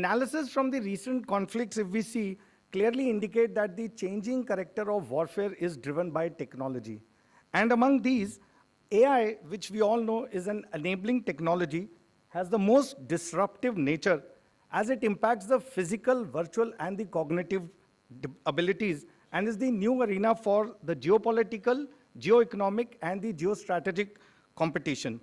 Analysis from the recent conflicts, if we see, clearly indicate that the changing character of warfare is driven by technology. And among these, AI, which we all know is an enabling technology, has the most disruptive nature as it impacts the physical, virtual, and the cognitive abilities, and is the new arena for the geopolitical, geoeconomic, and the geostrategic competition.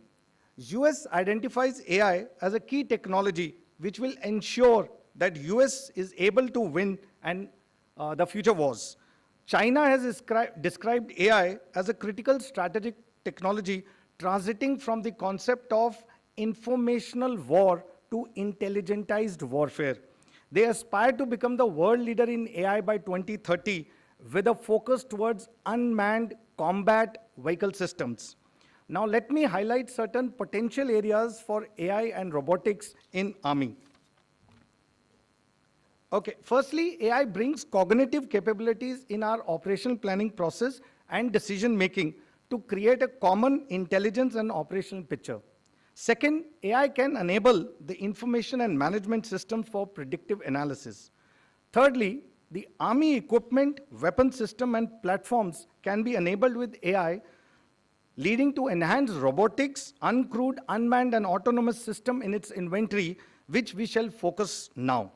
US identifies AI as a key technology which will ensure that US is able to win the future wars. China has described AI as a critical strategic technology transiting from the concept of informational war to intelligentized warfare. They aspire to become the world leader in AI by 2030 with a focus towards unmanned combat vehicle systems. Now let me highlight certain potential areas for AI and robotics in Army. Okay, firstly, AI brings cognitive capabilities in our operational planning process and decision making to create a common intelligence and operational picture. Second, AI can enable the information and management systems for predictive analysis. Thirdly, the Army equipment, weapon system, and platforms can be enabled with AI, leading to enhanced robotics, uncrewed, unmanned, and autonomous system in its inventory, which we shall focus now.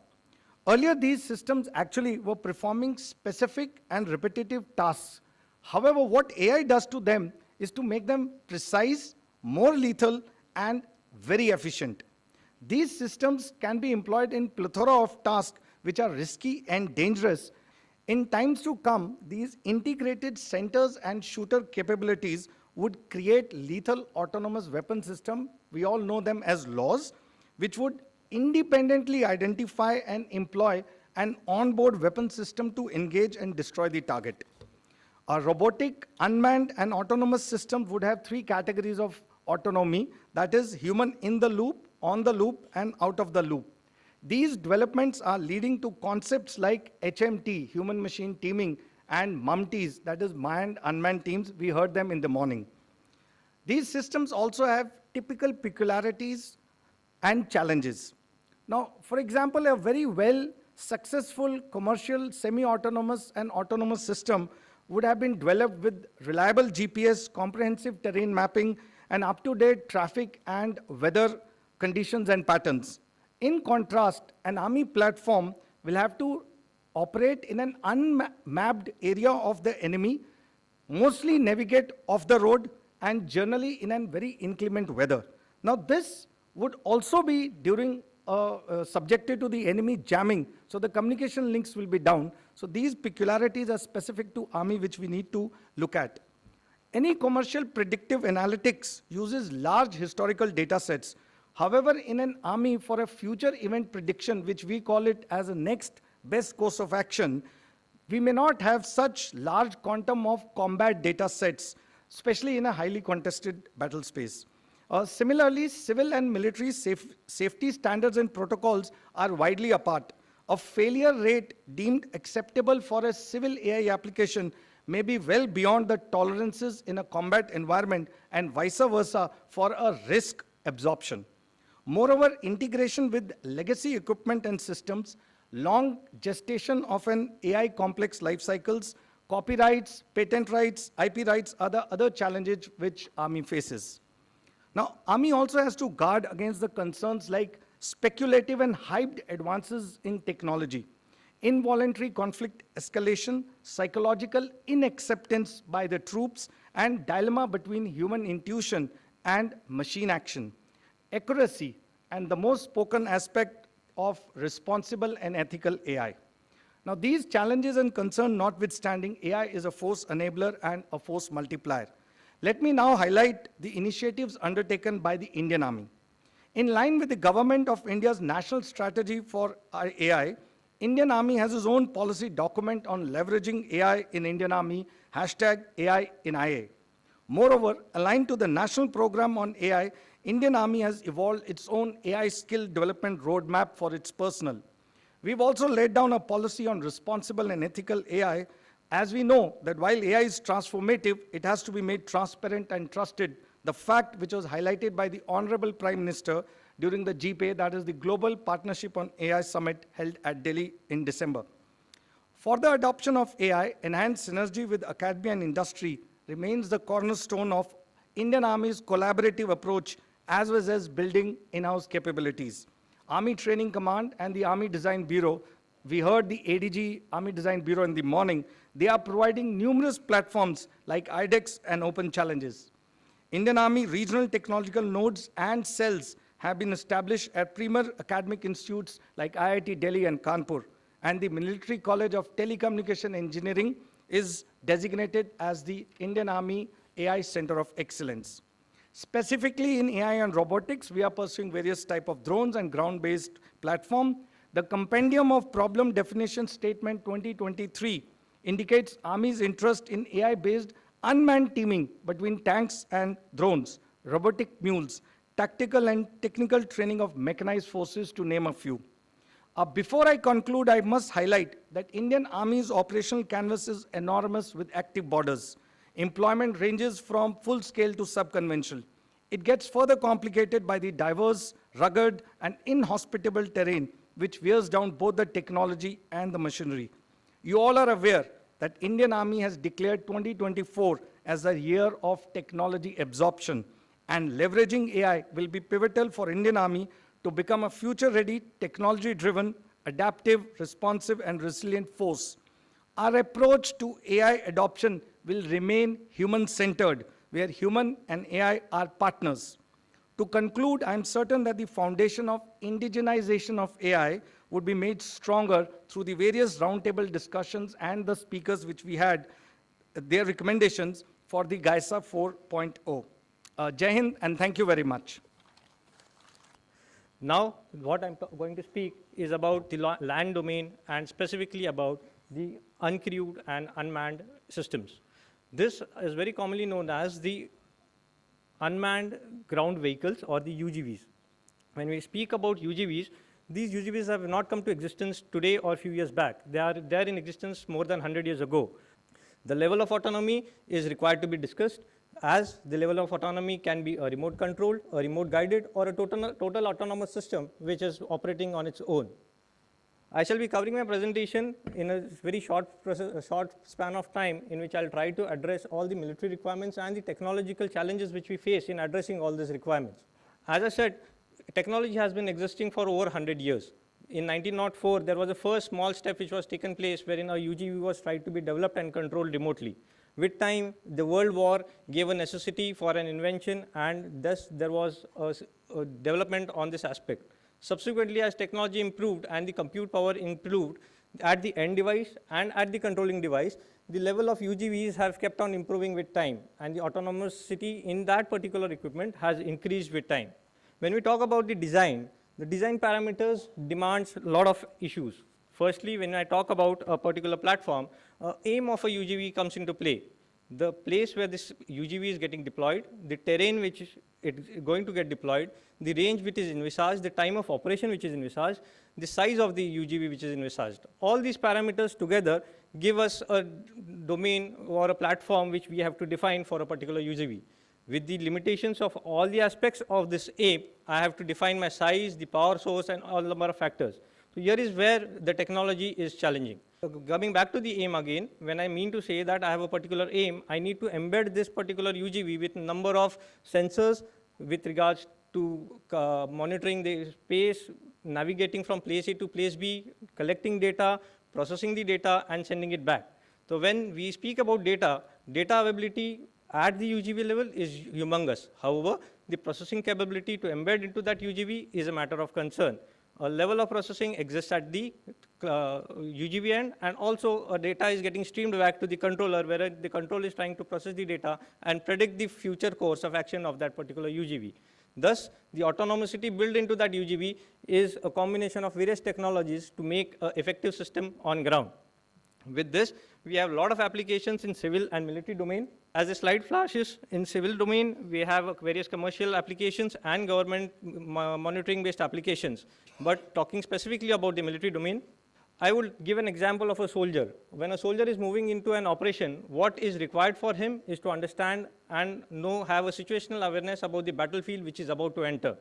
Earlier, these systems actually were performing specific and repetitive tasks. However, what AI does to them is to make them precise, more lethal, and very efficient. These systems can be employed in plethora of tasks which are risky and dangerous. In times to come, these integrated centers and shooter capabilities would create lethal autonomous weapon system, we all know them as laws, which would independently identify and employ an onboard weapon system to engage and destroy the target. A robotic, unmanned, and autonomous system would have three categories of autonomy, that is human in the loop, on the loop, and out of the loop. These developments are leading to concepts like HMT, human-machine teaming, and MUMTs, that is manned, unmanned teams. We heard them in the morning. These systems also have typical peculiarities and challenges. Now, for example, a very well successful commercial semi-autonomous and autonomous system would have been developed with reliable GPS, comprehensive terrain mapping, and up-to-date traffic and weather conditions and patterns. In contrast, an Army platform will have to operate in an unmapped area of the enemy, mostly navigate off the road, and generally in a very inclement weather. Now, this would also be subjected to the enemy jamming, so the communication links will be down. So these peculiarities are specific to Army, which we need to look at. Any commercial predictive analytics uses large historical data sets. However, in an Army, for a future event prediction, which we call it as a next best course of action, we may not have such large quantum of combat data sets, especially in a highly contested battle space. Similarly, civil and military safety standards and protocols are widely apart. A failure rate deemed acceptable for a civil AI application may be well beyond the tolerances in a combat environment, and vice versa for a risk absorption. Moreover, integration with legacy equipment and systems, long gestation of an AI complex life cycles, copyrights, patent rights, IP rights are the other challenges which Army faces. Now, Army also has to guard against the concerns like speculative and hyped advances in technology, involuntary conflict escalation, psychological inacceptance by the troops, and dilemma between human intuition and machine action, accuracy, and the most spoken aspect of responsible and ethical AI. Now, these challenges and concerns notwithstanding, AI is a force enabler and a force multiplier. Let me now highlight the initiatives undertaken by the Indian Army. In line with the Government of India's national strategy for AI, Indian Army has its own policy document on leveraging AI in Indian Army, #AI in IA. Moreover, aligned to the national program on AI, Indian Army has evolved its own AI skill development roadmap for its personnel. We've also laid down a policy on responsible and ethical AI, as we know that while AI is transformative, it has to be made transparent and trusted, the fact which was highlighted by the Honorable Prime Minister during the GPA, that is the Global Partnership on AI Summit held at Delhi in December. For the adoption of AI, enhanced synergy with academia and industry remains the cornerstone of Indian Army's collaborative approach as well as building in-house capabilities. Army Training Command and the Army Design Bureau, we heard the ADG Army Design Bureau in the morning, they are providing numerous platforms like IDEX and Open Challenges. Indian Army regional technological nodes and cells have been established at premier academic institutes like IIT Delhi and Kanpur, and the Military College of Telecommunication Engineering is designated as the Indian Army AI Center of Excellence. Specifically in AI and robotics, we are pursuing various types of drones and ground-based platform. The Compendium of Problem Definition Statement 2023 indicates Army's interest in AI-based unmanned teaming between tanks and drones, robotic mules, tactical and technical training of mechanized forces, to name a few. Before I conclude, I must highlight that Indian Army's operational canvas is enormous with active borders. Employment ranges from full-scale to sub-conventional. It gets further complicated by the diverse, rugged, and inhospitable terrain, which wears down both the technology and the machinery. You all are aware that Indian Army has declared 2024 as a year of technology absorption, and leveraging AI will be pivotal for Indian Army to become a future-ready, technology-driven, adaptive, responsive, and resilient force. Our approach to AI adoption will remain human-centered, where human and AI are partners. To conclude, I am certain that the foundation of indigenization of AI would be made stronger through the various roundtable discussions and the speakers which we had, their recommendations for the GAISA 4.0. Jai Hind, and thank you very much. Now, what I'm going to speak is about the land domain and specifically about the uncrewed and unmanned systems. This is very commonly known as the unmanned ground vehicles, or the UGVs. When we speak about UGVs, these UGVs have not come to existence today or a few years back. They are there in existence more than 100 years ago. The level of autonomy is required to be discussed, as the level of autonomy can be a remote controlled, a remote guided, or a total autonomous system which is operating on its own. I shall be covering my presentation in a very short span of time, in which I'll try to address all the military requirements and the technological challenges which we face in addressing all these requirements. As I said, technology has been existing for over 100 years. In 1904, there was a first small step which was taken place, wherein a UGV was tried to be developed and controlled remotely. With time, the World War gave a necessity for an invention, and thus there was a development on this aspect. Subsequently, as technology improved and the compute power improved at the end device and at the controlling device, the level of UGVs have kept on improving with time, and the autonomousity in that particular equipment has increased with time. When we talk about the design parameters demands a lot of issues. Firstly, when I talk about a particular platform, aim of a UGV comes into play. The place where this UGV is getting deployed, the terrain which it is going to get deployed, the range which is envisaged, the time of operation which is envisaged, the size of the UGV which is envisaged. All these parameters together give us a domain or a platform which we have to define for a particular UGV. With the limitations of all the aspects of this aim, I have to define my size, the power source, and all number of factors. So here is where the technology is challenging. So coming back to the aim again, when I mean to say that I have a particular aim, I need to embed this particular UGV with a number of sensors with regards to monitoring the space, navigating from place A to place B, collecting data, processing the data, and sending it back. So when we speak about data availability at the UGV level is humongous. However, the processing capability to embed into that UGV is a matter of concern. A level of processing exists at the UGV end, and also data is getting streamed back to the controller, where the controller is trying to process the data and predict the future course of action of that particular UGV. Thus, the autonomicity built into that UGV is a combination of various technologies to make an effective system on ground. With this, we have a lot of applications in civil and military domain. As the slide flashes, in civil domain, we have various commercial applications and government monitoring-based applications. But talking specifically about the military domain, I will give an example of a soldier. When a soldier is moving into an operation, what is required for him is to understand and have a situational awareness about the battlefield which is about to enter.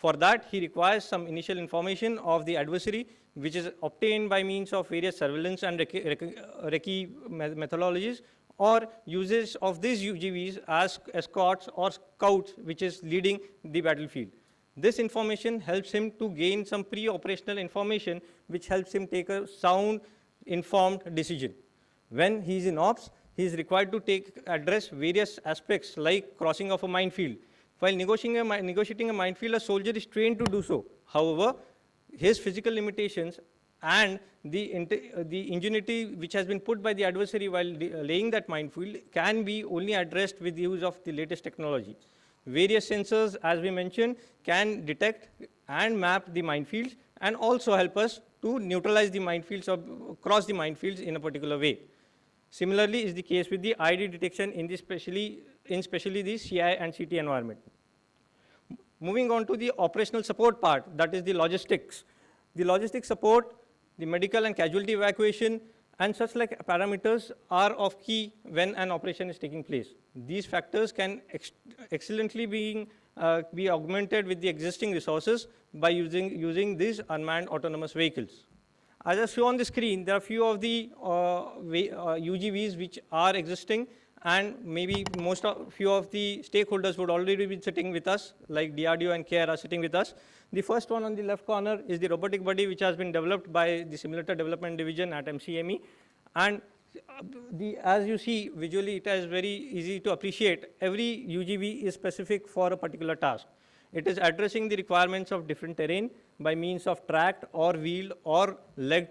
For that, he requires some initial information of the adversary, which is obtained by means of various surveillance and recce methodologies, or uses of these UGVs as escorts or scouts, which is leading the battlefield. This information helps him to gain some pre-operational information, which helps him take a sound, informed decision. When he is in ops, he is required to address various aspects like crossing of a minefield. While negotiating a minefield, a soldier is trained to do so. However, his physical limitations and the ingenuity which has been put by the adversary while laying that minefield can be only addressed with the use of the latest technology. Various sensors, as we mentioned, can detect and map the minefields and also help us to neutralize the minefields or cross the minefields in a particular way. Similarly is the case with the ID detection in especially the CI and CT environment. Moving on to the operational support part, that is the logistics. The logistics support, the medical and casualty evacuation, and such like parameters are of key when an operation is taking place. These factors can excellently be augmented with the existing resources by using these unmanned autonomous vehicles. As I show on the screen, there are few of the UGVs which are existing, and maybe few of the stakeholders would already be sitting with us, like DRDO and CARE are sitting with us. The first one on the left corner is the robotic buddy, which has been developed by the Simulator Development Division at MCME. And as you see visually, it is very easy to appreciate. Every UGV is specific for a particular task. It is addressing the requirements of different terrain by means of tracked or wheeled or legged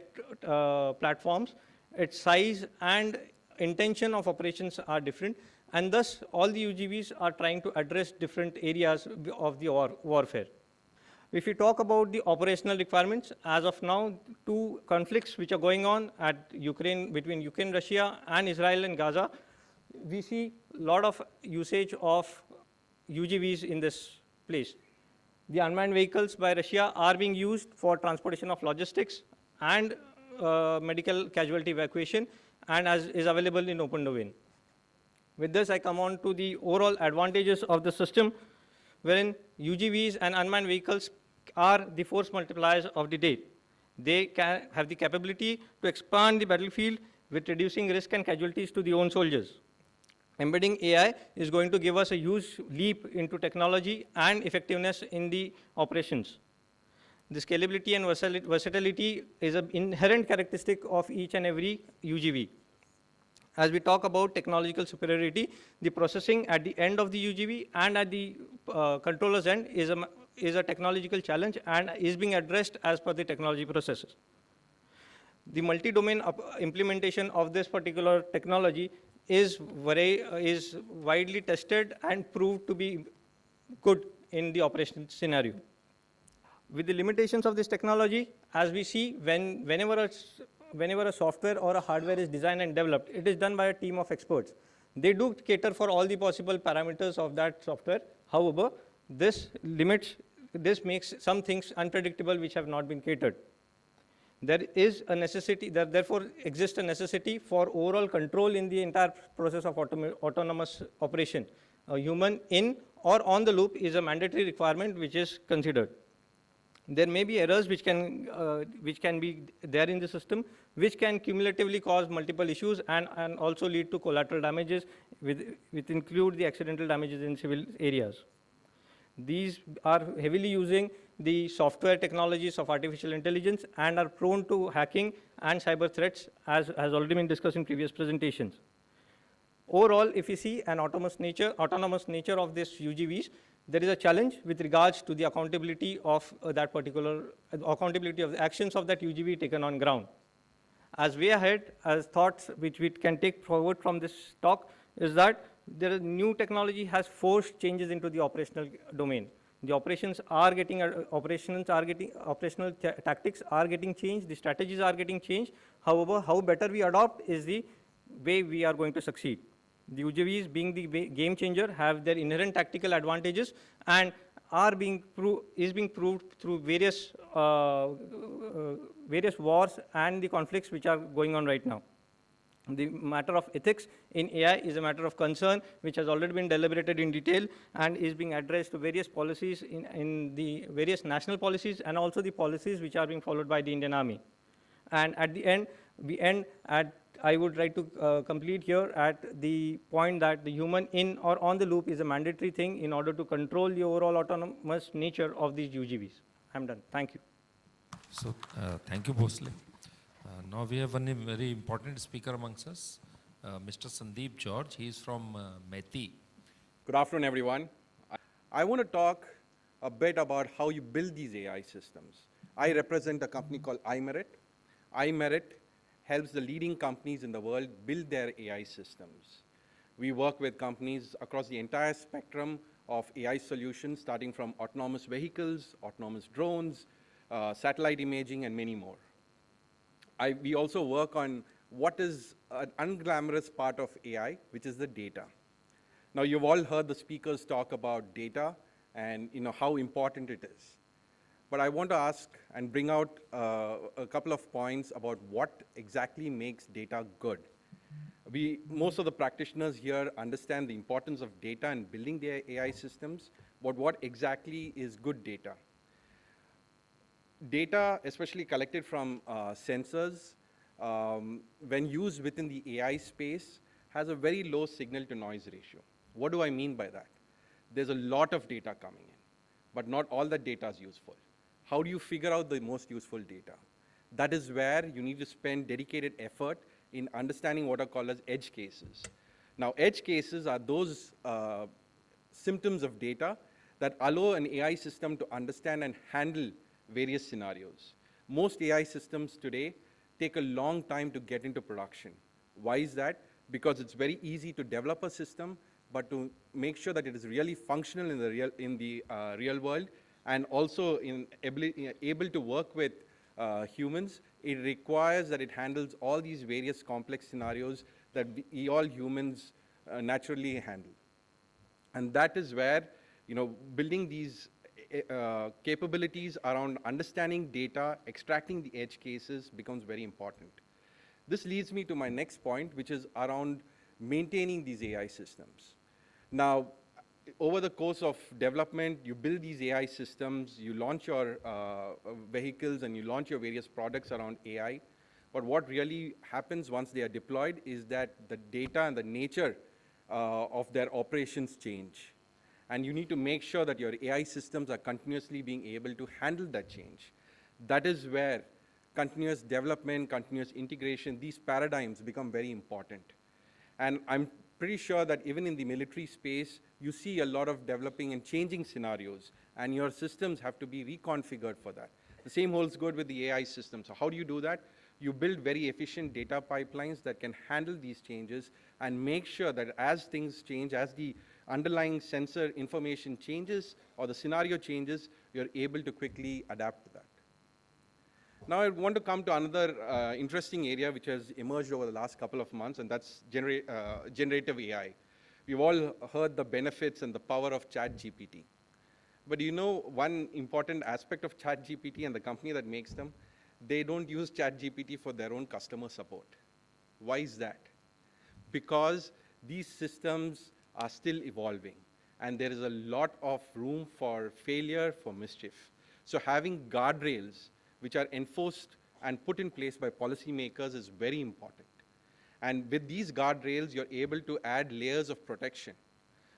platforms. Its size and intention of operations are different, and thus all the UGVs are trying to address different areas of the warfare. If we talk about the operational requirements, as of now, two conflicts which are going on between Ukraine, Russia, and Israel and Gaza, we see a lot of usage of UGVs in this place. The unmanned vehicles by Russia are being used for transportation of logistics and medical casualty evacuation, and as is available in open domain. With this, I come on to the overall advantages of the system, wherein UGVs and unmanned vehicles are the force multipliers of the day. They can have the capability to expand the battlefield with reducing risk and casualties to the own soldiers. Embedding AI is going to give us a huge leap into technology and effectiveness in the operations. The scalability and versatility is an inherent characteristic of each and every UGV. As we talk about technological superiority, the processing at the end of the UGV and at the controller's end is a technological challenge and is being addressed as per the technology processes. The multi-domain implementation of this particular technology is widely tested and proved to be good in the operational scenario. With the limitations of this technology, as we see, whenever a software or a hardware is designed and developed, it is done by a team of experts. They do cater for all the possible parameters of that software. However, this makes some things unpredictable which have not been catered. There therefore exists a necessity for overall control in the entire process of autonomous operation. A human in or on the loop is a mandatory requirement which is considered. There may be errors which can be there in the system, which can cumulatively cause multiple issues and also lead to collateral damages, which include the accidental damages in civil areas. These are heavily using the software technologies of artificial intelligence and are prone to hacking and cyber threats, as has already been discussed in previous presentations. Overall, if you see an autonomous nature of these UGVs, there is a challenge with regards to the accountability of accountability of the actions of that UGV taken on ground. As way ahead, as thoughts which we can take forward from this talk is that new technology has forced changes into the operational domain. The operational tactics are getting changed, the strategies are getting changed. However, how better we adopt is the way we are going to succeed. The UGVs, being the game changer, have their inherent tactical advantages and is being proved through various wars and the conflicts which are going on right now. The matter of ethics in AI is a matter of concern which has already been deliberated in detail and is being addressed to various policies in the various national policies and also the policies which are being followed by the Indian Army. And at the end, we end at, I would like to complete here at the point that the human in or on the loop is a mandatory thing in order to control the overall autonomous nature of these UGVs. I'm done. Thank you. So, thank you, Bhosle. Now we have one very important speaker amongst us, Mr. Sandeep George. He is from Methi. Good afternoon, everyone. I want to talk a bit about how you build these AI systems. I represent a company called iMerit. iMerit helps the leading companies in the world build their AI systems. We work with companies across the entire spectrum of AI solutions, starting from autonomous vehicles, autonomous drones, satellite imaging, and many more. We also work on what is an unglamorous part of AI, which is the data. Now, you've all heard the speakers talk about data and how important it is. But I want to ask and bring out a couple of points about what exactly makes data good. Most of the practitioners here understand the importance of data and building their AI systems, but what exactly is good data? Data, especially collected from sensors, when used within the AI space, has a very low signal-to-noise ratio. What do I mean by that? There's a lot of data coming in, but not all that data is useful. How do you figure out the most useful data? That is where you need to spend dedicated effort in understanding what are called as edge cases. Now, edge cases are those symptoms of data that allow an AI system to understand and handle various scenarios. Most AI systems today take a long time to get into production. Why is that? Because it's very easy to develop a system, but to make sure that it is really functional in the real world and also able to work with humans, it requires that it handles all these various complex scenarios that all humans naturally handle. And that is where building these capabilities around understanding data, extracting the edge cases becomes very important. This leads me to my next point, which is around maintaining these AI systems. Now, over the course of development, you build these AI systems, you launch your vehicles, and you launch your various products around AI. But what really happens once they are deployed is that the data and the nature of their operations change. And you need to make sure that your AI systems are continuously being able to handle that change. That is where continuous development, continuous integration, these paradigms become very important. And I'm pretty sure that even in the military space, you see a lot of developing and changing scenarios, and your systems have to be reconfigured for that. The same holds good with the AI system. So how do you do that? You build very efficient data pipelines that can handle these changes and make sure that as things change, as the underlying sensor information changes or the scenario changes, you're able to quickly adapt to that. Now I want to come to another interesting area which has emerged over the last couple of months, and that's generative AI. We've all heard the benefits and the power of ChatGPT. But one important aspect of ChatGPT and the company that makes them, they don't use ChatGPT for their own customer support. Why is that? Because these systems are still evolving, and there is a lot of room for failure, for mischief. So having guardrails which are enforced and put in place by policymakers is very important. And with these guardrails, you're able to add layers of protection.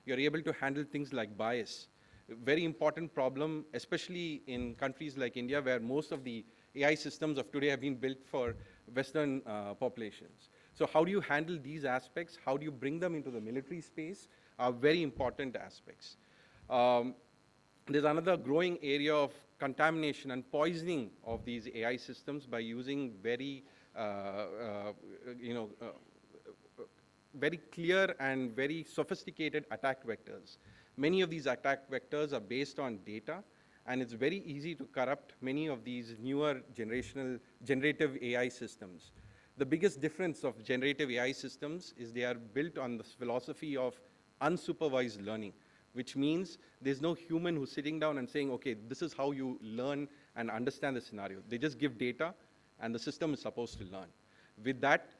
You're able to handle things like bias. A very important problem, especially in countries like India, where most of the AI systems of today have been built for Western populations. So how do you handle these aspects? How do you bring them into the military space? Are very important aspects. There's another growing area of contamination and poisoning of these AI systems by using very clear and very sophisticated attack vectors. Many of these attack vectors are based on data, and it's very easy to corrupt many of these newer generative AI systems. The biggest difference of generative AI systems is they are built on this philosophy of unsupervised learning, which means there's no human who's sitting down and saying, okay, this is how you learn and understand the scenario. They just give data, and the system is supposed to learn. With that,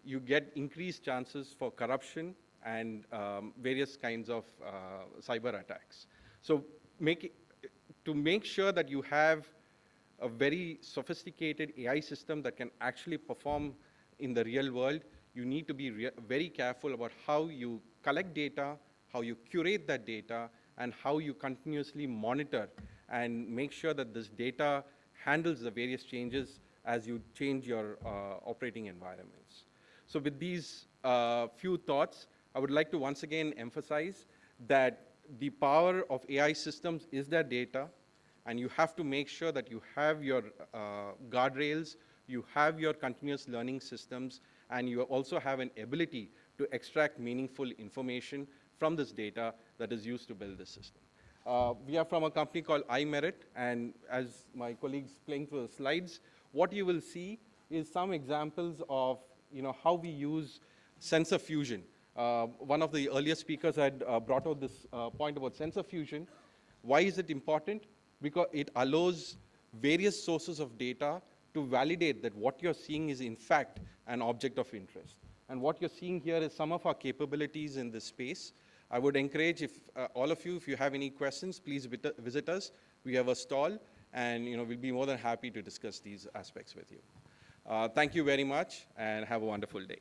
you get increased chances for corruption and various kinds of cyber attacks. So to make sure that you have a very sophisticated AI system that can actually perform in the real world, you need to be very careful about how you collect data, how you curate that data, and how you continuously monitor and make sure that this data handles the various changes as you change your operating environments. So with these few thoughts, I would like to once again emphasize that the power of AI systems is their data, and you have to make sure that you have your guardrails, you have your continuous learning systems, and you also have an ability to extract meaningful information from this data that is used to build this system. We are from a company called iMerit, and as my colleagues playing through the slides, what you will see is some examples of how we use sensor fusion. One of the earlier speakers had brought out this point about sensor fusion. Why is it important? Because it allows various sources of data to validate that what you're seeing is in fact an object of interest. And what you're seeing here is some of our capabilities in this space. I would encourage all of you, if you have any questions, please visit us. We have a stall, and we'll be more than happy to discuss these aspects with you. Thank you very much, and have a wonderful day.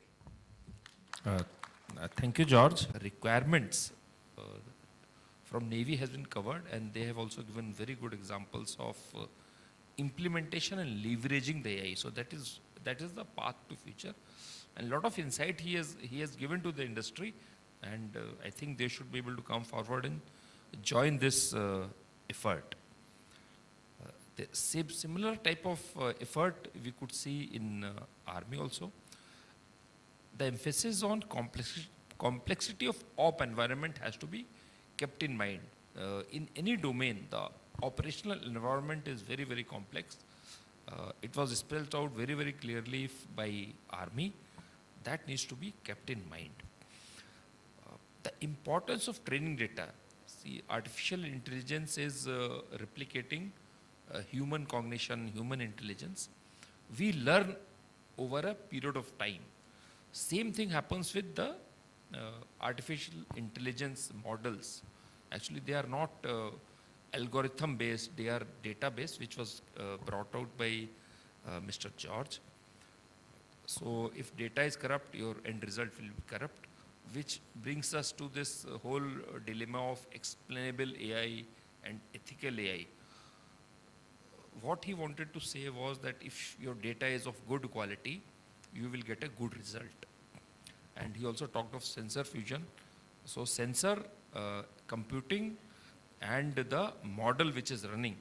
Thank you, George. Requirements from Navy has been covered, and they have also given very good examples of implementation and leveraging the AI. So that is the path to future, and a lot of insight he has given to the industry, and I think they should be able to come forward and join this effort. The similar type of effort we could see in Army also. The emphasis on complexity of op environment has to be kept in mind. In any domain, the operational environment is very, very complex. It was spelled out very, very clearly by Army. That needs to be kept in mind. The importance of training data. See, artificial intelligence is replicating human cognition, human intelligence. We learn over a period of time. Same thing happens with the artificial intelligence models. Actually, they are not algorithm based, they are data based, which was brought out by Mr. George. So if data is corrupt, your end result will be corrupt, which brings us to this whole dilemma of explainable AI and ethical AI. What he wanted to say was that if your data is of good quality, you will get a good result. And he also talked of sensor fusion. So sensor, computing, and the model which is running,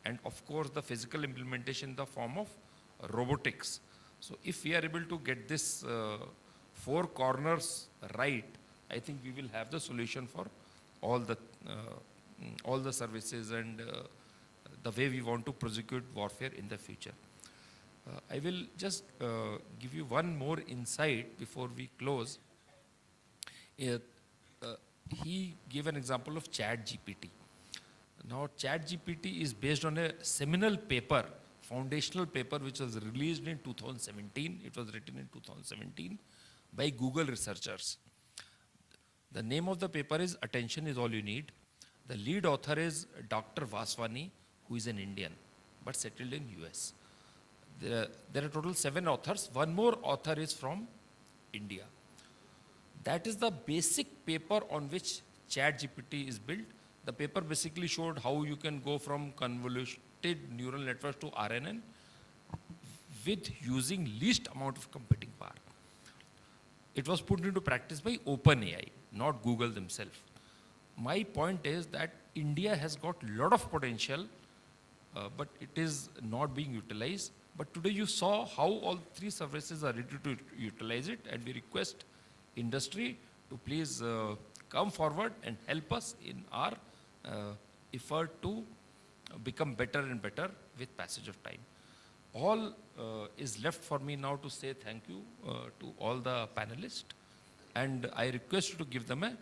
and of course the physical implementation in the form of robotics. So if we are able to get this four corners right, I think we will have the solution for all the services and the way we want to prosecute warfare in the future. I will just give you one more insight before we close. He gave an example of ChatGPT. Now, ChatGPT is based on a seminal paper, foundational paper, which was released in 2017. It was written in 2017 by Google researchers. The name of the paper is Attention is All You Need. The lead author is Dr. Vaswani, who is an Indian, but settled in US. There are total 7 authors. One more author is from India. That is the basic paper on which ChatGPT is built. The paper basically showed how you can go from convoluted neural networks to RNN with using least amount of computing power. It was put into practice by OpenAI, not Google themselves. My point is that India has got a lot of potential, but it is not being utilized. But today you saw how all 3 services are ready to utilize it, and we request industry to please come forward and help us in our effort to become better and better with passage of time. All is left for me now to say thank you to all the panelists, and I request you to give them a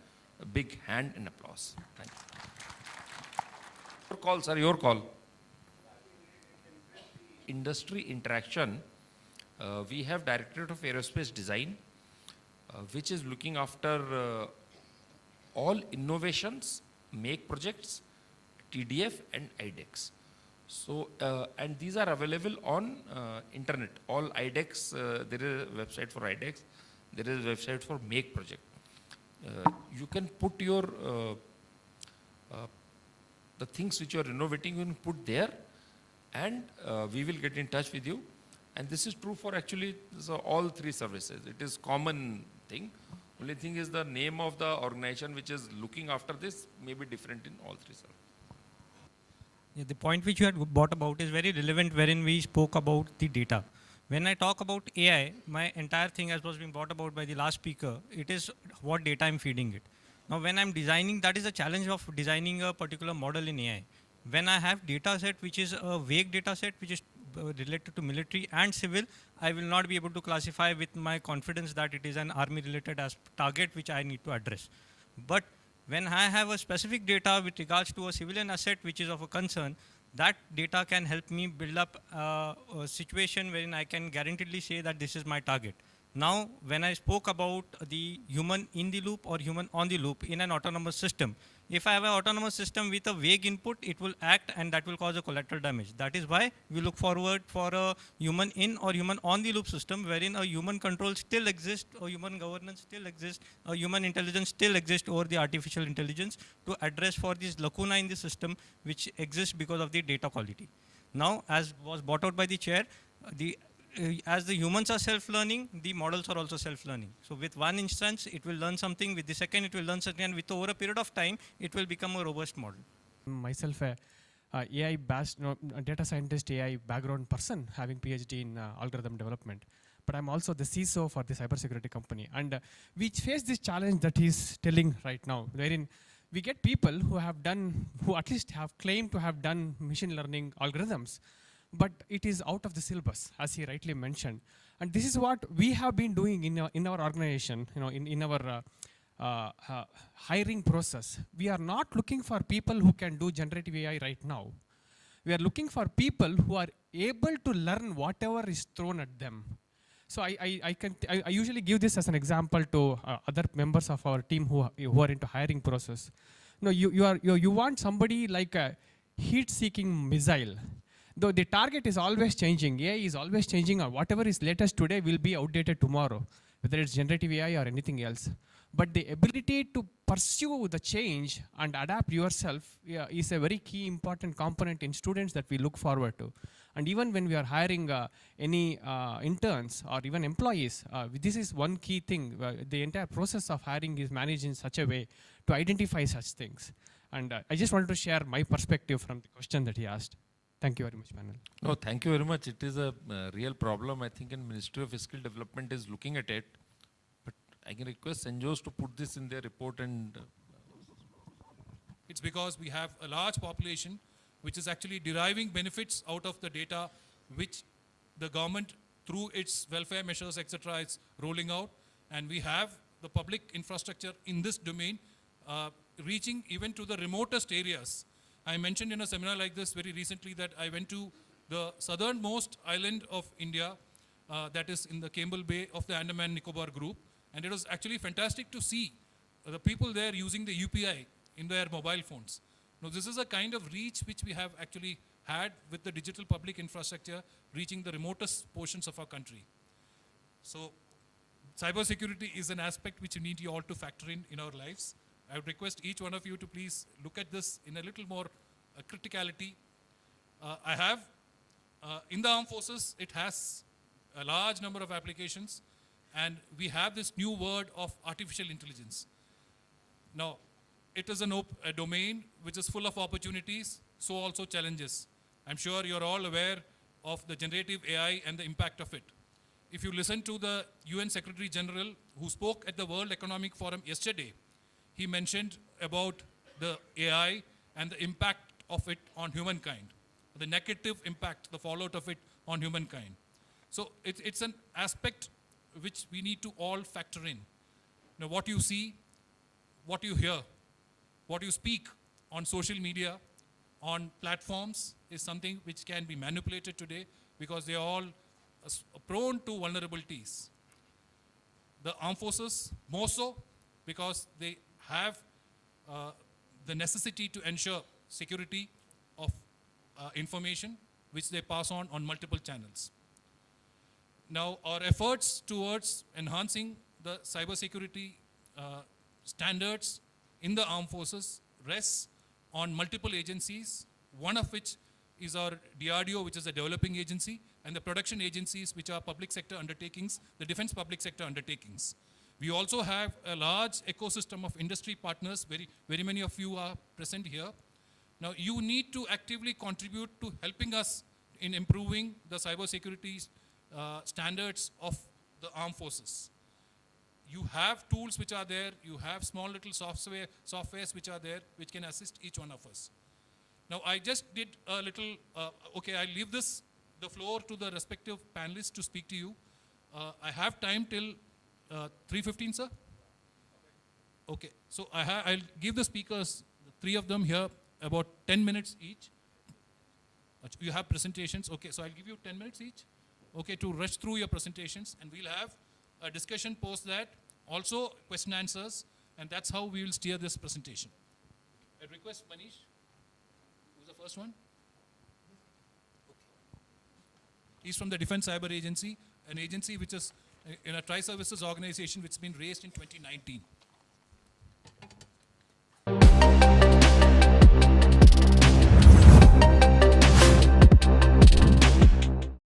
big hand and applause. Thank you. Your call, sir, your call. Industry interaction, we have Directorate of Aerospace Design, which is looking after all innovations, make projects, TDF and IDEX. So, and these are available on internet. All IDEX, there is a website for IDEX, there is a website for make project. You can put your, the things which you are innovating, you can put there, and we will get in touch with you. And this is true for actually all three services. It is common thing. Only thing is the name of the organization which is looking after this may be different in all three services. Yeah, the point which you had brought about is very relevant, wherein we spoke about the data. When I talk about AI, my entire thing, as was being brought about by the last speaker, it is what data I'm feeding it. Now, when I'm designing, that is the challenge of designing a particular model in AI. When I have data set which is a vague data set which is related to military and civil, I will not be able to classify with my confidence that it is an army related as target which I need to address. But when I have a specific data with regards to a civilian asset which is of a concern, that data can help me build up a situation wherein I can guaranteedly say that this is my target. Now, when I spoke about the human in the loop or human on the loop in an autonomous system, if I have an autonomous system with a vague input, it will act and that will cause a collateral damage. That is why we look forward for a human in or human on the loop system wherein a human control still exists, a human governance still exists, a human intelligence still exists over the artificial intelligence to address for this lacuna in the system which exists because of the data quality. Now, as was brought out by the chair, as the humans are self-learning, the models are also self-learning. So with one instance, it will learn something. With the second, it will learn something. And with over a period of time, it will become a robust model. Myself, a AI based, a data scientist, AI background person, having PhD in algorithm development. But I'm also the CISO for the cybersecurity company. And we face this challenge that he's telling right now, wherein we get people who have done, who at least have claimed to have done machine learning algorithms, but it is out of the syllabus, as he rightly mentioned. And this is what we have been doing in our organization, in our hiring process. We are not looking for people who can do generative AI right now. We are looking for people who are able to learn whatever is thrown at them. So I usually give this as an example to other members of our team who are into hiring process. You want somebody like a heat-seeking missile. Though the target is always changing, AI is always changing, or whatever is latest today will be outdated tomorrow, whether it's generative AI or anything else. But the ability to pursue the change and adapt yourself is a very key important component in students that we look forward to. And even when we are hiring any interns or even employees, this is one key thing. The entire process of hiring is managed in such a way to identify such things. And I just wanted to share my perspective from the question that he asked. Thank you very much, panel. No, thank you very much. It is a real problem. I think in Ministry of Skill Development is looking at it. But I can request St. Joe's to put this in their report and... It's because we have a large population which is actually deriving benefits out of the data which the government through its welfare measures, etc. is rolling out. And we have the public infrastructure in this domain reaching even to the remotest areas. I mentioned in a seminar like this very recently that I went to the southernmost island of India, that is in the Campbell Bay of the Andaman Nicobar group. And it was actually fantastic to see the people there using the UPI in their mobile phones. Now, this is a kind of reach which we have actually had with the digital public infrastructure reaching the remotest portions of our country. So, cybersecurity is an aspect which you need you all to factor in our lives. I would request each one of you to please look at this in a little more criticality. I have, in the armed forces, it has a large number of applications, and we have this new word of artificial intelligence. Now, it is a domain which is full of opportunities, so also challenges. I'm sure you're all aware of the generative AI and the impact of it. If you listen to the UN Secretary General who spoke at the World Economic Forum yesterday, he mentioned about the AI and the impact of it on humankind, the negative impact, the fallout of it on humankind. So it's an aspect which we need to all factor in. Now, what you see, what you hear, what you speak on social media, on platforms is something which can be manipulated today because they are all prone to vulnerabilities. The armed forces more so because they have the necessity to ensure security of information which they pass on multiple channels. Now, our efforts towards enhancing the cybersecurity standards in the armed forces rests on multiple agencies, one of which is our DRDO, which is a developing agency, and the production agencies, which are public sector undertakings, the defense public sector undertakings. We also have a large ecosystem of industry partners, very many of you are present here. Now, you need to actively contribute to helping us in improving the cybersecurity standards of the armed forces. You have tools which are there, you have small little softwares which are there, which can assist each one of us. Now, I just did a little, okay, I'll leave the floor to the respective panelists to speak to you. I have time till 3:15, sir? Okay, so I'll give the speakers, the three of them here, about 10 minutes each. You have presentations, okay, so I'll give you 10 minutes each, okay, to rush through your presentations, and we'll have a discussion post that, also question answers, and that's how we will steer this presentation. I request Manish, who's the first one? Okay. He's from the Defense Cyber Agency, an agency which is in a tri-services organization which has been raised in 2019.